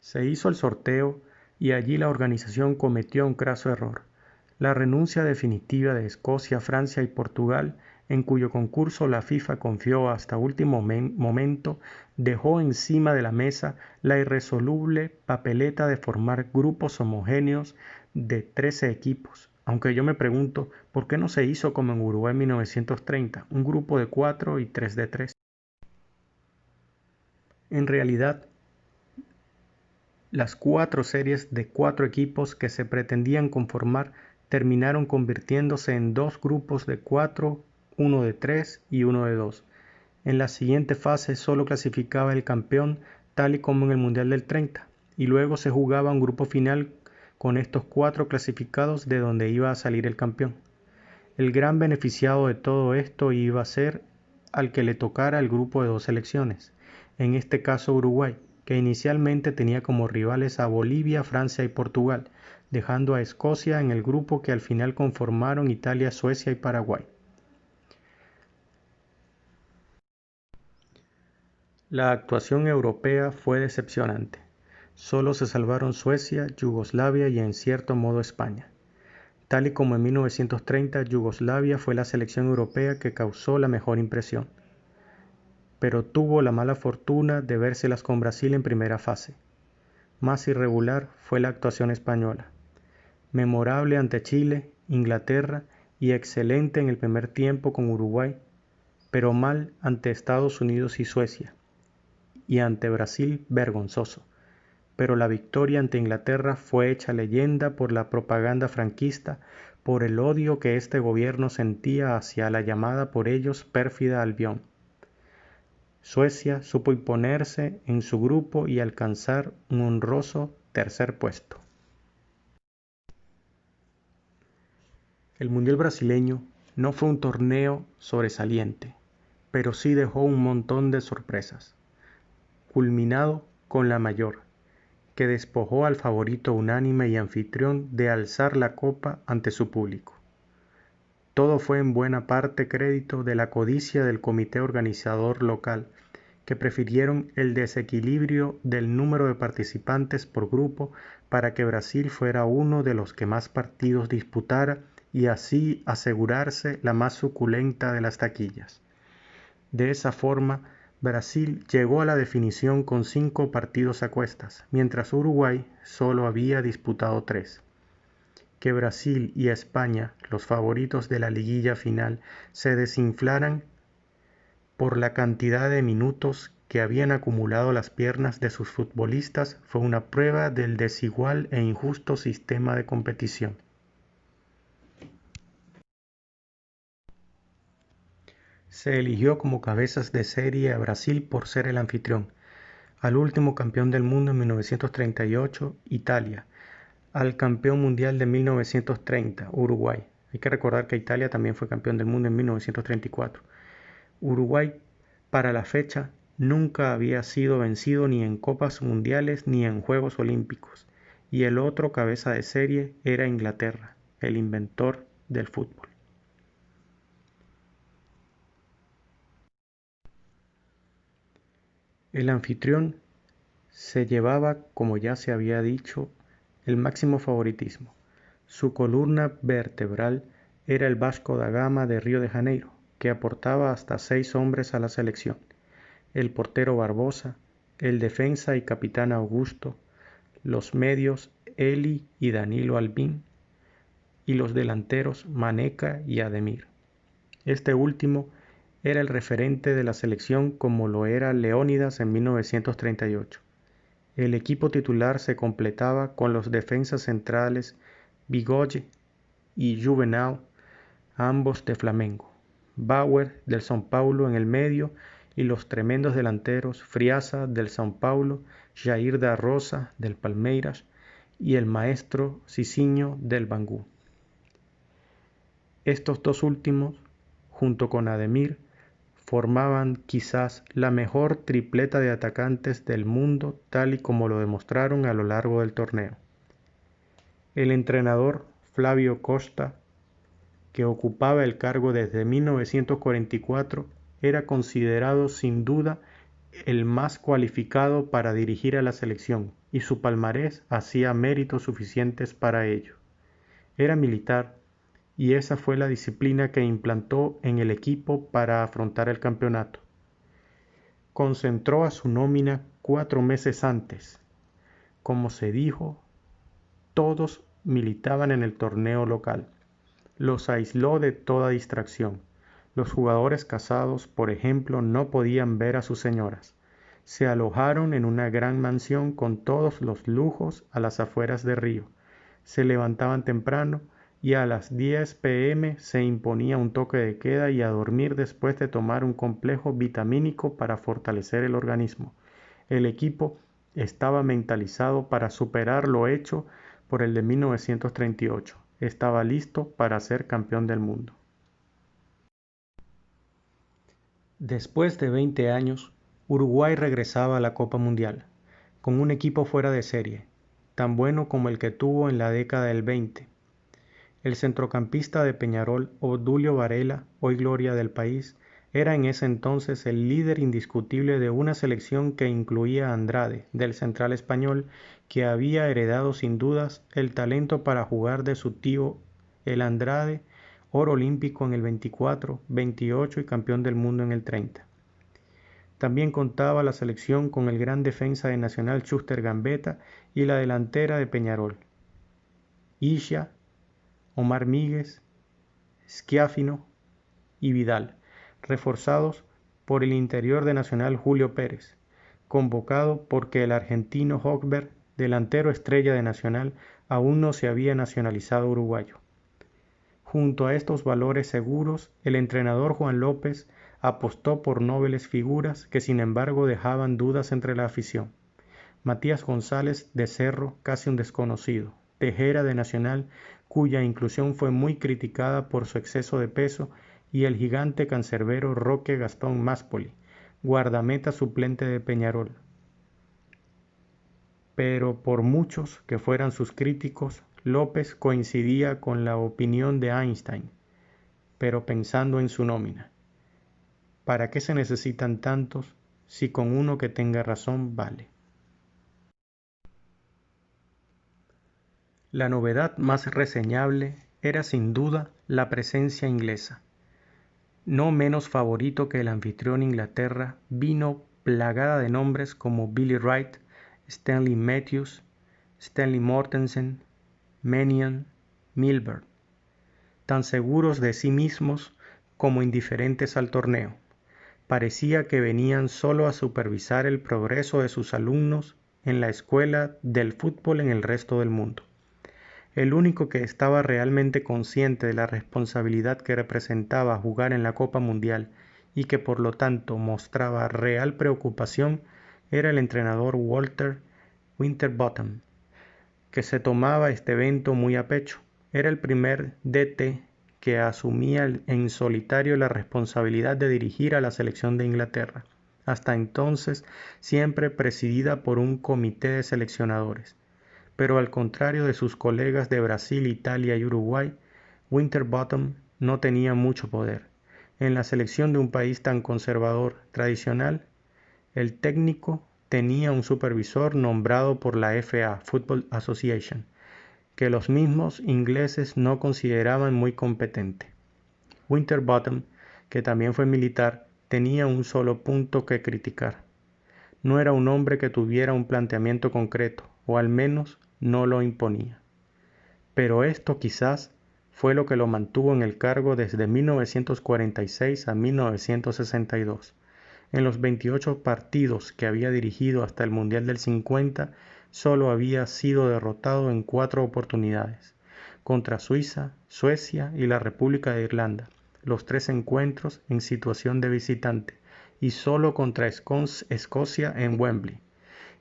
Se hizo el sorteo y allí la organización cometió un craso error: la renuncia definitiva de Escocia, Francia y Portugal, en cuyo concurso la FIFA confió hasta último momento, dejó encima de la mesa la irresoluble papeleta de formar grupos homogéneos de 13 equipos. Aunque yo me pregunto, ¿por qué no se hizo como en Uruguay en 1930, un grupo de 4 y 3 de 3? En realidad, las 4 series de 4 equipos que se pretendían conformar terminaron convirtiéndose en 2 grupos de 4, uno de 3 y uno de 2. En la siguiente fase solo clasificaba el campeón, tal y como en el Mundial del 30, y luego se jugaba un grupo final con estos 4 clasificados de donde iba a salir el campeón. El gran beneficiado de todo esto iba a ser al que le tocara el grupo de 2 selecciones, en este caso Uruguay, que inicialmente tenía como rivales a Bolivia, Francia y Portugal, dejando a Escocia en el grupo que al final conformaron Italia, Suecia y Paraguay. La actuación europea fue decepcionante. Solo se salvaron Suecia, Yugoslavia y en cierto modo España. Tal y como en 1930, Yugoslavia fue la selección europea que causó la mejor impresión, pero tuvo la mala fortuna de vérselas con Brasil en primera fase. Más irregular fue la actuación española, memorable ante Chile, Inglaterra y excelente en el primer tiempo con Uruguay, pero mal ante Estados Unidos y Suecia, y ante Brasil vergonzoso. Pero la victoria ante Inglaterra fue hecha leyenda por la propaganda franquista, por el odio que este gobierno sentía hacia la llamada por ellos pérfida Albión. Suecia supo imponerse en su grupo y alcanzar un honroso tercer puesto. El Mundial brasileño no fue un torneo sobresaliente, pero sí dejó un montón de sorpresas, culminado con la mayor, que despojó al favorito unánime y anfitrión de alzar la copa ante su público. Todo fue en buena parte crédito de la codicia del comité organizador local, que prefirieron el desequilibrio del número de participantes por grupo para que Brasil fuera uno de los que más partidos disputara y así asegurarse la más suculenta de las taquillas. De esa forma, Brasil llegó a la definición con 5 partidos a cuestas, mientras Uruguay solo había disputado 3. Que Brasil y España, los favoritos de la liguilla final, se desinflaran por la cantidad de minutos que habían acumulado las piernas de sus futbolistas fue una prueba del desigual e injusto sistema de competición. Se eligió como cabezas de serie a Brasil por ser el anfitrión, al último campeón del mundo en 1938, Italia, al campeón mundial de 1930, Uruguay. Hay que recordar que Italia también fue campeón del mundo en 1934. Uruguay, para la fecha, nunca había sido vencido ni en Copas Mundiales ni en Juegos Olímpicos, y el otro cabeza de serie era Inglaterra, el inventor del fútbol. El anfitrión se llevaba, como ya se había dicho, el máximo favoritismo. Su columna vertebral era el Vasco da Gama de Río de Janeiro, que aportaba hasta 6 hombres a la selección: el portero Barbosa, el defensa y capitán Augusto, los medios Eli y Danilo Albín, y los delanteros Maneca y Ademir. Este último era el referente de la selección como lo era Leónidas en 1938. El equipo titular se completaba con los defensas centrales Bigoye y Juvenal, ambos de Flamengo, Bauer del São Paulo en el medio y los tremendos delanteros Friaza del São Paulo, Jair da Rosa del Palmeiras y el maestro Cicinho del Bangu. Estos dos últimos, junto con Ademir, formaban quizás la mejor tripleta de atacantes del mundo tal y como lo demostraron a lo largo del torneo. El entrenador Flavio Costa, que ocupaba el cargo desde 1944, era considerado sin duda el más cualificado para dirigir a la selección, y su palmarés hacía méritos suficientes para ello. Era militar, y esa fue la disciplina que implantó en el equipo para afrontar el campeonato. Concentró a su nómina 4 meses antes. Como se dijo, todos militaban en el torneo local. Los aisló de toda distracción. Los jugadores casados, por ejemplo, no podían ver a sus señoras. Se alojaron en una gran mansión con todos los lujos a las afueras de Río. Se levantaban temprano y a las 10 p.m. se imponía un toque de queda y a dormir después de tomar un complejo vitamínico para fortalecer el organismo. El equipo estaba mentalizado para superar lo hecho por el de 1938. Estaba listo para ser campeón del mundo. Después de 20 años, Uruguay regresaba a la Copa Mundial, con un equipo fuera de serie, tan bueno como el que tuvo en la década del 20. El centrocampista de Peñarol, Obdulio Varela, hoy gloria del país, era en ese entonces el líder indiscutible de una selección que incluía a Andrade, del central español, que había heredado sin dudas el talento para jugar de su tío el Andrade, oro olímpico en el 24, 28 y campeón del mundo en el 30. También contaba la selección con el gran defensa de Nacional Schuster Gambetta y la delantera de Peñarol, Ixia, Omar Míguez, Schiaffino y Vidal, reforzados por el interior de Nacional Julio Pérez, convocado porque el argentino Hochberg, delantero estrella de Nacional, aún no se había nacionalizado uruguayo. Junto a estos valores seguros, el entrenador Juan López apostó por nobles figuras que sin embargo dejaban dudas entre la afición. Matías González de Cerro, casi un desconocido, Tejera de Nacional, cuya inclusión fue muy criticada por su exceso de peso, y el gigante cancerbero Roque Gastón Máspoli, guardameta suplente de Peñarol. Pero por muchos que fueran sus críticos, López coincidía con la opinión de Einstein, pero pensando en su nómina. ¿Para qué se necesitan tantos si con uno que tenga razón vale? La novedad más reseñable era sin duda la presencia inglesa. No menos favorito que el anfitrión Inglaterra, vino plagada de nombres como Billy Wright, Stanley Matthews, Stanley Mortensen, Mannion, Milburn, tan seguros de sí mismos como indiferentes al torneo. Parecía que venían solo a supervisar el progreso de sus alumnos en la escuela del fútbol en el resto del mundo. El único que estaba realmente consciente de la responsabilidad que representaba jugar en la Copa Mundial y que por lo tanto mostraba real preocupación era el entrenador Walter Winterbottom, que se tomaba este evento muy a pecho. Era el primer DT que asumía en solitario la responsabilidad de dirigir a la selección de Inglaterra, hasta entonces siempre presidida por un comité de seleccionadores. Pero al contrario de sus colegas de Brasil, Italia y Uruguay, Winterbottom no tenía mucho poder. En la selección de un país tan conservador, tradicional, el técnico tenía un supervisor nombrado por la FA, Football Association, que los mismos ingleses no consideraban muy competente. Winterbottom, que también fue militar, tenía un solo punto que criticar. No era un hombre que tuviera un planteamiento concreto, o al menos no lo imponía. Pero esto quizás fue lo que lo mantuvo en el cargo desde 1946 a 1962. En los 28 partidos que había dirigido hasta el Mundial del 50, solo había sido derrotado en 4 oportunidades, contra Suiza, Suecia y la República de Irlanda, los 3 encuentros en situación de visitante, y solo contra Escocia en Wembley,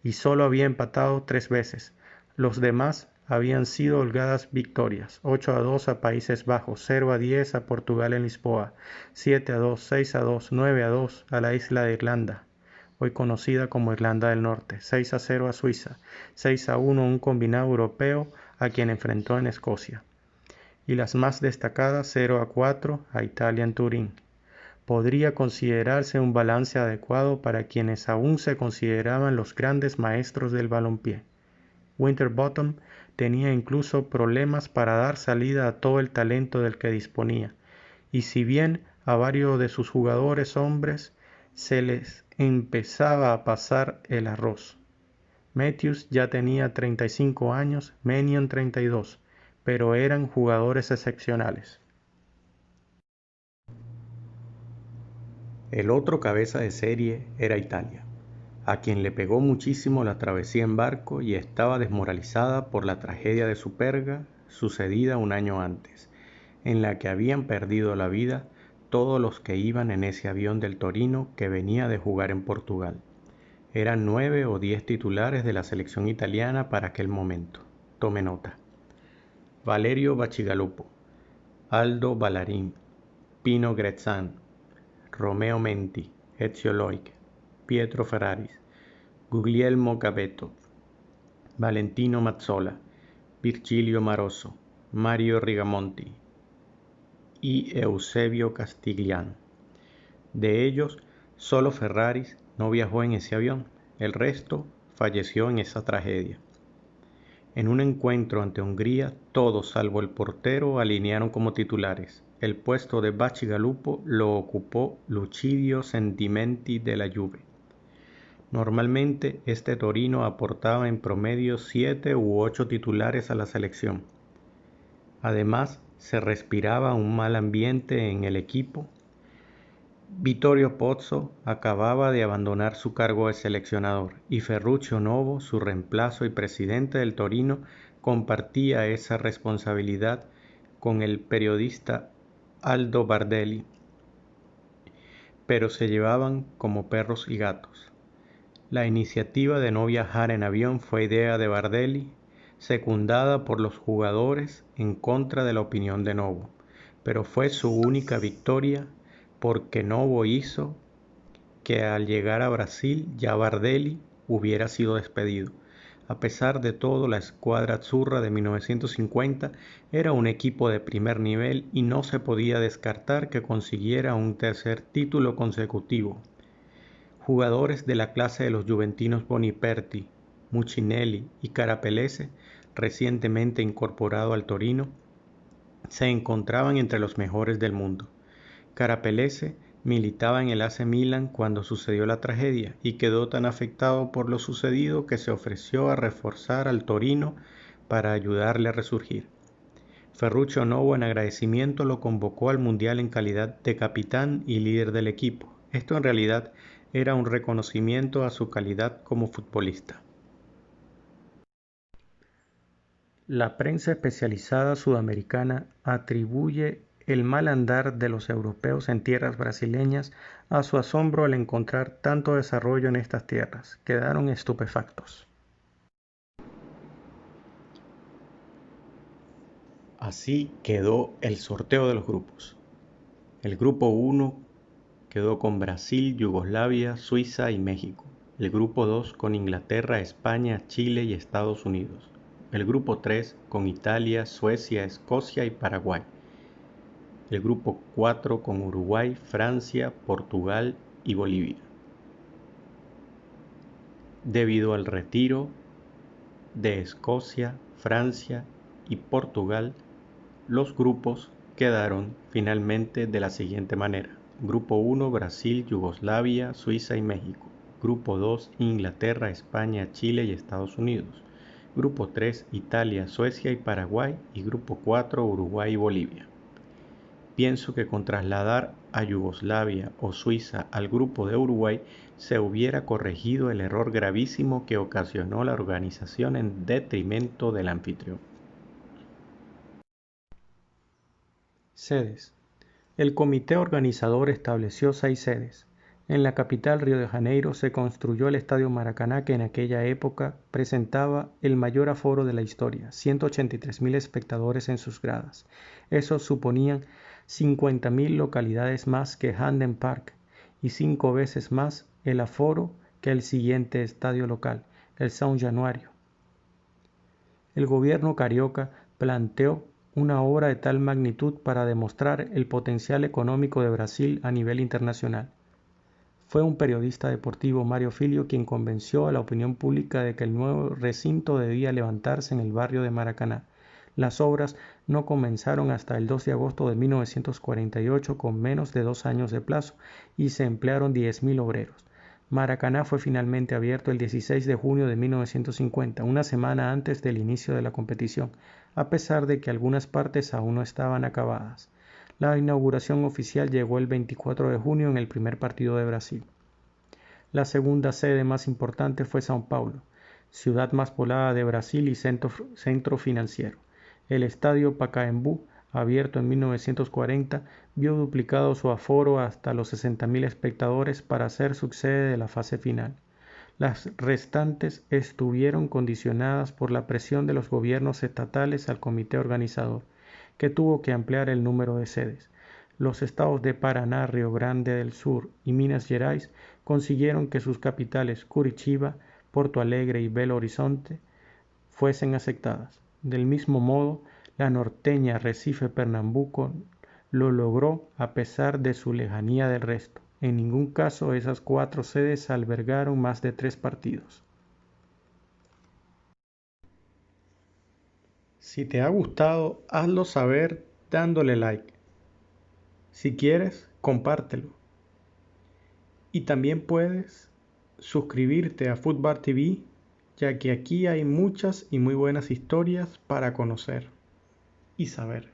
y solo había empatado 3 veces. Los demás habían sido holgadas victorias: 8-2 a Países Bajos, 0-10 a Portugal en Lisboa, 7-2, 6-2, 9-2 a la isla de Irlanda, hoy conocida como Irlanda del Norte, 6-0 a Suiza, 6-1 a un combinado europeo a quien enfrentó en Escocia, y las más destacadas 0-4 a Italia en Turín. Podría considerarse un balance adecuado para quienes aún se consideraban los grandes maestros del balompié. Winterbottom tenía incluso problemas para dar salida a todo el talento del que disponía, y si bien a varios de sus jugadores hombres se les empezaba a pasar el arroz. Matthews ya tenía 35 años, Mannion 32, pero eran jugadores excepcionales. El otro cabeza de serie era Italia, a quien le pegó muchísimo la travesía en barco y estaba desmoralizada por la tragedia de Superga sucedida un año antes, en la que habían perdido la vida todos los que iban en ese avión del Torino que venía de jugar en Portugal. Eran 9 o 10 titulares de la selección italiana para aquel momento. Tome nota. Valerio Bacigalupo, Aldo Ballarin, Pino Grezzan, Romeo Menti, Ezio Loic, Pietro Ferraris, Guglielmo Gabetto, Valentino Mazzola, Virgilio Maroso, Mario Rigamonti y Eusebio Castigliano. De ellos, solo Ferraris no viajó en ese avión, el resto falleció en esa tragedia. En un encuentro ante Hungría, todos salvo el portero alinearon como titulares. El puesto de Bacigalupo lo ocupó Lucidio Sentimenti de la Juve. Normalmente este Torino aportaba en promedio 7 u 8 titulares a la selección. Además, se respiraba un mal ambiente en el equipo. Vittorio Pozzo acababa de abandonar su cargo de seleccionador y Ferruccio Novo, su reemplazo y presidente del Torino, compartía esa responsabilidad con el periodista Aldo Bardelli, pero se llevaban como perros y gatos. La iniciativa de no viajar en avión fue idea de Bardelli, secundada por los jugadores en contra de la opinión de Novo, pero fue su única victoria porque Novo hizo que al llegar a Brasil ya Bardelli hubiera sido despedido. A pesar de todo, la escuadra azzurra de 1950 era un equipo de primer nivel y no se podía descartar que consiguiera un tercer título consecutivo. Jugadores de la clase de los juventinos Boniperti, Muccinelli y Carapellese, recientemente incorporado al Torino, se encontraban entre los mejores del mundo. Carapellese militaba en el AC Milan cuando sucedió la tragedia y quedó tan afectado por lo sucedido que se ofreció a reforzar al Torino para ayudarle a resurgir. Ferruccio Novo en agradecimiento lo convocó al Mundial en calidad de capitán y líder del equipo. Esto en realidad era un reconocimiento a su calidad como futbolista. La prensa especializada sudamericana atribuye el mal andar de los europeos en tierras brasileñas a su asombro al encontrar tanto desarrollo en estas tierras. Quedaron estupefactos. Así quedó el sorteo de los grupos. El grupo 1 quedó con Brasil, Yugoslavia, Suiza y México. El grupo 2 con Inglaterra, España, Chile y Estados Unidos. El grupo 3 con Italia, Suecia, Escocia y Paraguay. El grupo 4 con Uruguay, Francia, Portugal y Bolivia. Debido al retiro de Escocia, Francia y Portugal, los grupos quedaron finalmente de la siguiente manera. Grupo 1, Brasil, Yugoslavia, Suiza y México. Grupo 2, Inglaterra, España, Chile y Estados Unidos. Grupo 3, Italia, Suecia y Paraguay. Y Grupo 4, Uruguay y Bolivia. Pienso que con trasladar a Yugoslavia o Suiza al grupo de Uruguay se hubiera corregido el error gravísimo que ocasionó la organización en detrimento del anfitrión. Sedes. El comité organizador estableció 6 sedes. En la capital, Río de Janeiro, se construyó el Estadio Maracaná, que en aquella época presentaba el mayor aforo de la historia, 183.000 espectadores en sus gradas. Eso suponían 50.000 localidades más que Hampden Park y 5 veces más el aforo que el siguiente estadio local, el São Januário. El gobierno carioca planteó una obra de tal magnitud para demostrar el potencial económico de Brasil a nivel internacional. Fue un periodista deportivo, Mario Filio, quien convenció a la opinión pública de que el nuevo recinto debía levantarse en el barrio de Maracaná. Las obras no comenzaron hasta el 2 de agosto de 1948 con menos de 2 años de plazo y se emplearon 10.000 obreros. Maracaná fue finalmente abierto el 16 de junio de 1950, una semana antes del inicio de la competición, a pesar de que algunas partes aún no estaban acabadas. La inauguración oficial llegó el 24 de junio en el primer partido de Brasil. La segunda sede más importante fue São Paulo, ciudad más poblada de Brasil y centro financiero. El estadio Pacaembu, abierto en 1940, vio duplicado su aforo hasta los 60.000 espectadores para ser su sede de la fase final. Las restantes estuvieron condicionadas por la presión de los gobiernos estatales al comité organizador, que tuvo que ampliar el número de sedes. Los estados de Paraná, Río Grande del Sur y Minas Gerais consiguieron que sus capitales Curitiba, Porto Alegre y Belo Horizonte fuesen aceptadas. Del mismo modo, la norteña Recife Pernambuco lo logró a pesar de su lejanía del resto. En ningún caso esas 4 sedes albergaron más de 3 partidos. Si te ha gustado, hazlo saber dándole like. Si quieres, compártelo. Y también puedes suscribirte a Footbar TV, ya que aquí hay muchas y muy buenas historias para conocer y saber.